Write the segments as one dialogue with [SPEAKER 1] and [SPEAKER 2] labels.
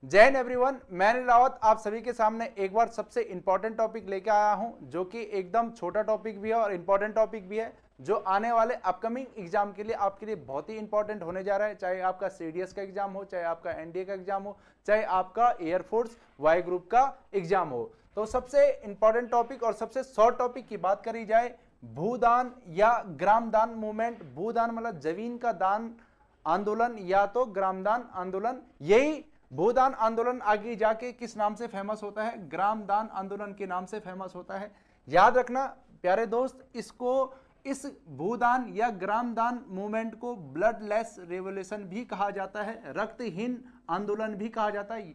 [SPEAKER 1] जय हिंद एवरीवन, मैं अनिल रावत आप सभी के सामने एक बार सबसे इंपॉर्टेंट टॉपिक लेके आया हूं, जो कि एकदम छोटा टॉपिक भी है और इंपॉर्टेंट टॉपिक भी है, जो आने वाले अपकमिंग एग्जाम के लिए आपके लिए बहुत ही इंपॉर्टेंट होने जा रहा है। चाहे आपका सीडीएस का एग्जाम हो, चाहे आपका एनडीए का एग्जाम हो, चाहे आपका एयरफोर्स वाई ग्रुप का एग्जाम हो। तो सबसे इंपॉर्टेंट टॉपिक और सबसे शॉर्ट टॉपिक की बात करी जाए, भूदान या ग्रामदान मूवमेंट। भूदान मतलब जमीन का दान आंदोलन या तो ग्रामदान आंदोलन। यही भूदान आंदोलन आगे जाके किस नाम से फेमस होता है? ग्रामदान आंदोलन के नाम से फेमस होता है। याद रखना प्यारे दोस्त, इस भूदान या ग्रामदान मूवमेंट को ब्लडलेस रेवोल्यूशन भी कहा जाता है, रक्तहीन आंदोलन भी कहा जाता है।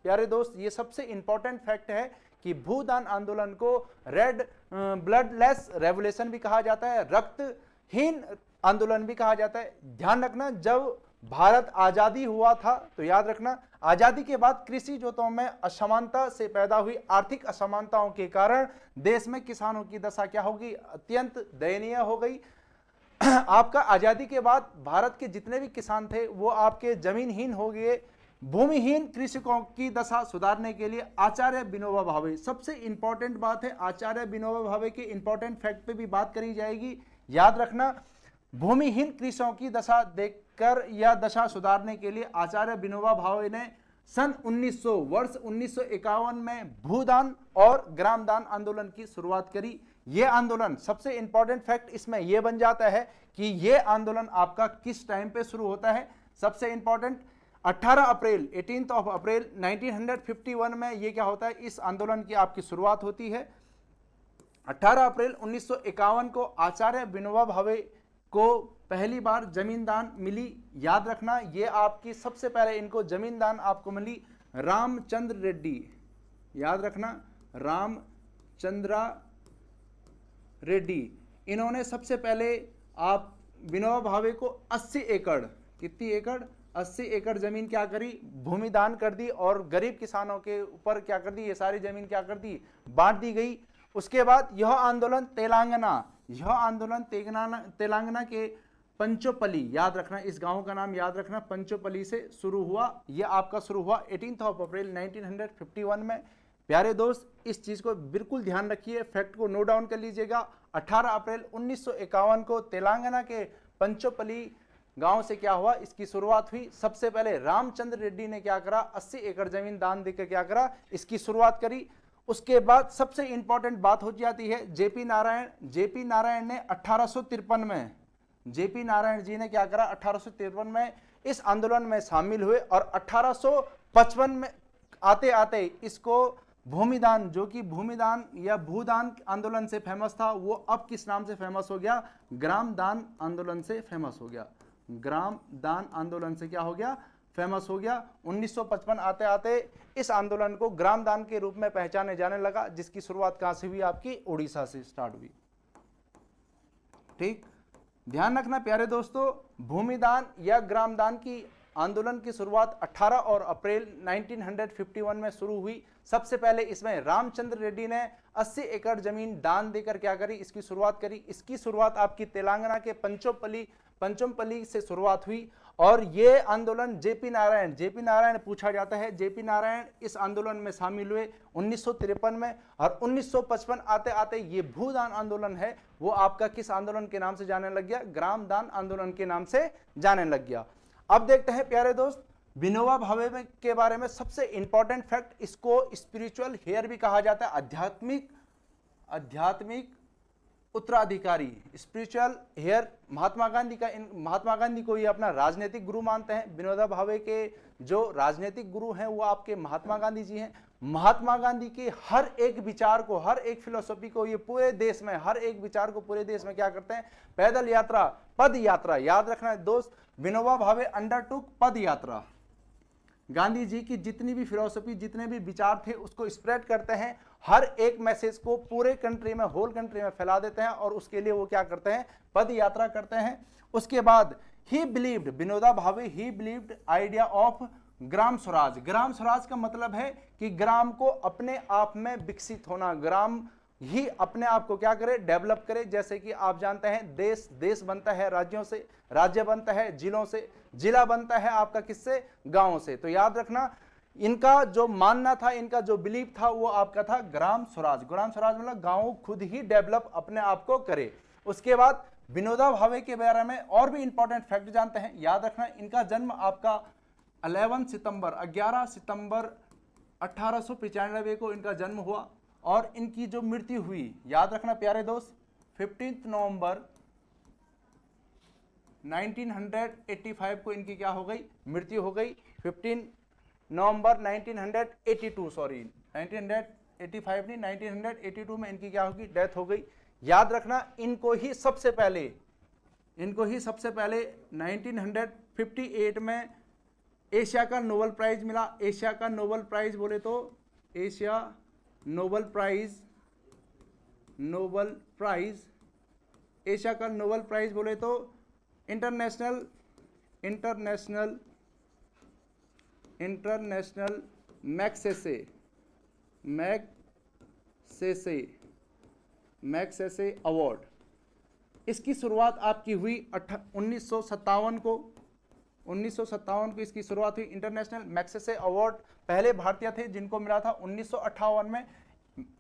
[SPEAKER 1] प्यारे दोस्त, ये सबसे इंपॉर्टेंट फैक्ट है कि भूदान आंदोलन को ब्लडलेस रेवोल्यूशन भी कहा जाता है, रक्तहीन आंदोलन भी कहा जाता है। ध्यान रखना, जब भारत आजादी हुआ था तो याद रखना, आजादी के बाद कृषि जोतों में असमानता से पैदा हुई आर्थिक असमानताओं के कारण देश में किसानों की दशा क्या होगी? अत्यंत दयनीय हो गई। आपका आजादी के बाद भारत के जितने भी किसान थे वो आपके जमीनहीन हो गए। भूमिहीन कृषकों की दशा सुधारने के लिए आचार्य विनोबा भावे, सबसे इंपॉर्टेंट बात है, आचार्य विनोबा भावे के इंपॉर्टेंट फैक्ट पे भी बात करी जाएगी। याद रखना, भूमिहीन कृषकों की दशा देखकर या दशा सुधारने के लिए आचार्य विनोबा भावे ने सन 1900 वर्ष 1951 में भूदान और ग्रामदान आंदोलन की शुरुआत करी। यह आंदोलन, सबसे इंपॉर्टेंट फैक्ट इसमें यह बन जाता है कि यह आंदोलन आपका किस टाइम पे शुरू होता है। सबसे इंपॉर्टेंट 18 अप्रैल 18 अप्रैल 1951 में यह क्या होता है? इस आंदोलन की आपकी शुरुआत होती है। 18 अप्रैल 1951 को आचार्य विनोबा भावे को पहली बार जमीनदान मिली। याद रखना, ये आपकी सबसे पहले इनको जमीनदान आपको मिली रामचंद्र रेड्डी। याद रखना, रामचंद्र रेड्डी, इन्होंने सबसे पहले आप विनोबा भावे को 80 एकड़, कितनी एकड़? 80 एकड़ जमीन क्या करी? भूमि दान कर दी और गरीब किसानों के ऊपर क्या कर दी? ये सारी जमीन क्या कर दी? बांट दी गई। उसके बाद यह आंदोलन तेलंगाना के पंचोपली, याद रखना, इस गांव का नाम याद रखना, पंचोपली से शुरू हुआ। यह आपका शुरू हुआ 18 अप्रैल 1951 में। प्यारे दोस्त, इस चीज को बिल्कुल ध्यान रखिए, फैक्ट को नोट डाउन कर लीजिएगा। 18 अप्रैल 1951 को तेलंगाना के पंचोपली गांव से क्या हुआ? इसकी शुरुआत हुई। सबसे पहले रामचंद्र रेड्डी ने क्या करा? 80 एकड़ जमीन दान देकर क्या करा? इसकी शुरुआत करी। उसके बाद सबसे इंपॉर्टेंट बात हो जाती है जेपी नारायण ने 1853 में, जेपी नारायण जी ने क्या करा? 1853 में इस आंदोलन में शामिल हुए और 1855 में आते आते इसको भूमिदान, जो कि भूमिदान या भूदान आंदोलन से फेमस था, वो अब किस नाम से फेमस हो गया? ग्रामदान आंदोलन से फेमस हो गया। ग्रामदान आंदोलन से क्या हो गया? फेमस हो गया। 1955 आते आते इस आंदोलन को ग्रामदान के रूप में पहचाने जाने लगा, जिसकी शुरुआत कहां से हुई? आपकी उड़ीसा से स्टार्ट हुई। ठीक, ध्यान रखना प्यारे दोस्तों, भूमिदान या ग्रामदान की आंदोलन की शुरुआत 18 और अप्रैल 1951 में शुरू हुई। सबसे पहले इसमें रामचंद्र रेड्डी ने 80 एकड़ जमीन दान देकर क्या करी? इसकी शुरुआत करी। इसकी शुरुआत आपकी तेलंगाना के पंचमपल्ली से शुरुआत हुई और ये आंदोलन जेपी नारायण पूछा जाता है, जेपी नारायण इस आंदोलन में शामिल हुए 1953 में। और 1955 आते आते ये भूदान आंदोलन है वो आपका किस आंदोलन के नाम से जाने लग गया? ग्रामदान आंदोलन के नाम से जाने लग गया। अब देखते हैं प्यारे दोस्त, विनोबा भावे के बारे में सबसे इंपॉर्टेंट फैक्ट, इसको स्पिरिचुअल हेयर भी कहा जाता है, आध्यात्मिक उत्तराधिकारी, स्पिरिचुअल हेयर। महात्मा गांधी को ये अपना राजनीतिक गुरु मानते हैं। विनोबा भावे के जो राजनीतिक गुरु हैं वो आपके महात्मा गांधी जी हैं। महात्मा गांधी के हर एक विचार को, हर एक फिलोसॉफी को ये पूरे देश में, हर एक विचार को पूरे देश में क्या करते हैं? पैदल यात्रा, पद यात्रा। याद रखना दोस्त, विनोबा भावे अंडरटुक पद यात्रा। गांधी जी की जितनी भी फिलोसफी, जितने भी विचार थे उसको स्प्रेड करते हैं, हर एक मैसेज को पूरे कंट्री में, होल कंट्री में फैला देते हैं और उसके लिए वो क्या करते हैं? पद यात्रा करते हैं। उसके बाद विनोबा भावे ही believed idea of Gram Swaraj. Gram Swaraj का मतलब है कि ग्राम को अपने आप में विकसित होना, ग्राम ही अपने आप को क्या करे? डेवलप करे। जैसे कि आप जानते हैं देश बनता है राज्यों से, राज्य बनता है जिलों से, जिला बनता है आपका किससे? गांवों से। तो याद रखना इनका जो मानना था, इनका जो बिलीव था वो आपका था ग्राम स्वराज। ग्राम स्वराज मतलब गांव खुद ही डेवलप अपने आप को करे। उसके बाद विनोबा भावे के बारे में और भी इंपॉर्टेंट फैक्ट जानते हैं। याद रखना, इनका जन्म आपका 11 सितंबर 1895 को इनका जन्म हुआ और इनकी जो मृत्यु हुई, याद रखना प्यारे दोस्त, 15 नवंबर 1985 को इनकी क्या हो गई, मृत्यु हो गई। 15 नवंबर 1982, सॉरी 1985 नहीं, 1982 में इनकी क्या होगी, डेथ हो गई। याद रखना, इनको ही सबसे पहले 1958 में एशिया का नोबेल प्राइज मिला। एशिया का नोबेल प्राइज बोले तो एशिया नोबेल प्राइज, एशिया का नोबेल प्राइज बोले तो इंटरनेशनल मैग्सेसे अवार्ड, इसकी शुरुआत आपकी हुई 1957 को इसकी शुरुआत हुई। इंटरनेशनल मैग्सेसे अवार्ड पहले भारतीय थे जिनको मिला था 1958 में।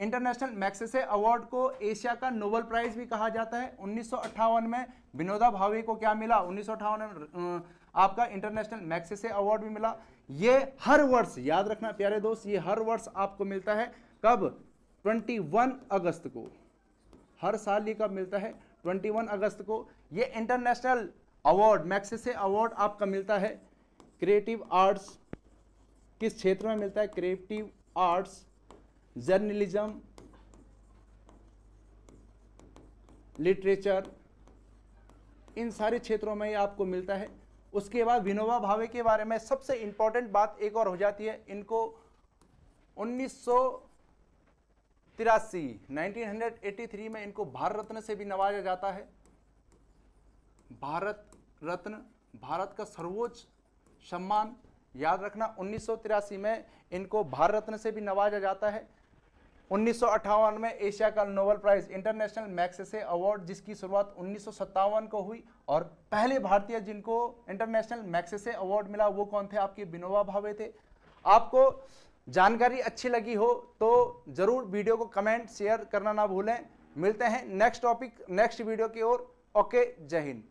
[SPEAKER 1] इंटरनेशनल मैग्सेसे अवार्ड को एशिया का नोबेल प्राइज भी कहा जाता है। 1958 में विनोबा भावे को क्या मिला, 1958 में आपका इंटरनेशनल मैग्सेसे अवार्ड भी मिला। ये हर वर्ष, याद रखना प्यारे दोस्त, ये हर वर्ष आपको मिलता है कब, 21 अगस्त को। हर साल ये कब मिलता है, 21 अगस्त को। ये इंटरनेशनल अवार्ड, मैग्सेसे अवार्ड आपका मिलता है क्रिएटिव आर्ट्स, किस क्षेत्र में मिलता है, क्रिएटिव आर्ट्स, जर्नलिज्म, लिटरेचर, इन सारे क्षेत्रों में ये आपको मिलता है। उसके बाद विनोबा भावे के बारे में सबसे इंपॉर्टेंट बात एक और हो जाती है, इनको 1983 में इनको भारत रत्न से भी नवाजा जाता है। भारत रत्न, भारत का सर्वोच्च सम्मान, याद रखना 1983 में इनको भारत रत्न से भी नवाजा जाता है। 1958 में एशिया का Nobel Prize, international Magsaysay award, जिसकी शुरुआत 1957 को हुई और पहले भारतीय जिनको इंटरनेशनल मैग्सेसे अवार्ड मिला वो कौन थे, आपके विनोबा भावे थे। आपको जानकारी अच्छी लगी हो तो जरूर वीडियो को कमेंट शेयर करना ना भूलें। मिलते हैं नेक्स्ट टॉपिक, नेक्स्ट वीडियो की ओर। ओके, जय हिंद।